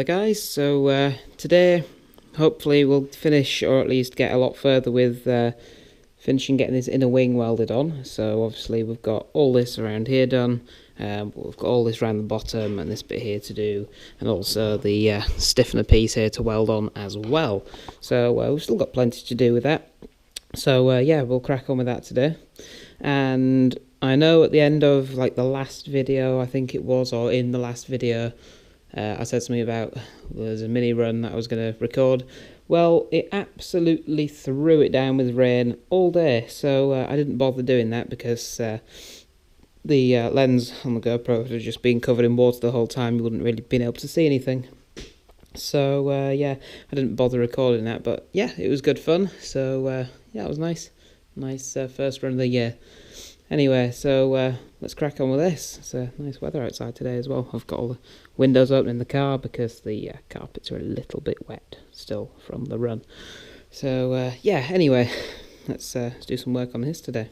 there guys, so today hopefully we'll finish, or at least get a lot further with finishing getting this inner wing welded on. So obviously we've got all this around here done, we've got all this around the bottom and this bit here to do, and also the stiffener piece here to weld on as well. So we've still got plenty to do with that. So yeah, we'll crack on with that today. And I know at the end of like the last video, I think it was, or in the last video, I said something about there's a mini run that I was going to record. Well, it absolutely threw it down with rain all day, so I didn't bother doing that because the lens on the GoPro was just being covered in water the whole time. You wouldn't really been able to see anything. So yeah, I didn't bother recording that, but yeah, it was good fun. So yeah, it was nice. Nice first run of the year. Anyway, so let's crack on with this. It's nice weather outside today as well. I've got all the windows open in the car because the carpets are a little bit wet still from the run. So yeah, anyway, let's do some work on this today.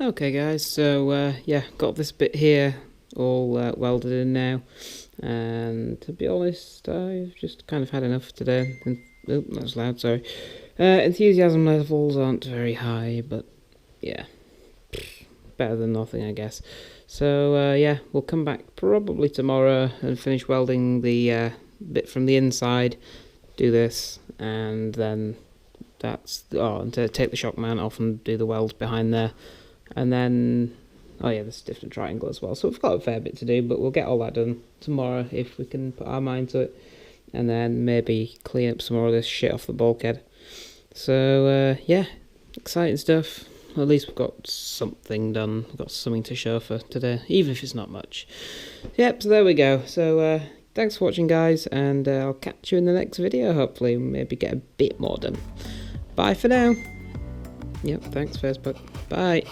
Okay guys, so yeah, got this bit here all welded in now, and to be honest, I've just kind of had enough today. Oh, that's loud, sorry. Enthusiasm levels aren't very high, but yeah, better than nothing, I guess. So yeah, we'll come back probably tomorrow and finish welding the bit from the inside, do this, and then that's, and to take the shock mount off and do the weld behind there. And then, oh yeah, the stiffener triangle as well. So we've got a fair bit to do, but we'll get all that done tomorrow if we can put our mind to it. And then maybe clean up some more of this shit off the bulkhead. So yeah, exciting stuff. At least we've got something done. We've got something to show for today, even if it's not much. Yep, so there we go. So thanks for watching guys, and I'll catch you in the next video, hopefully. Maybe get a bit more done. Bye for now. Yep, thanks Facebook. Bye.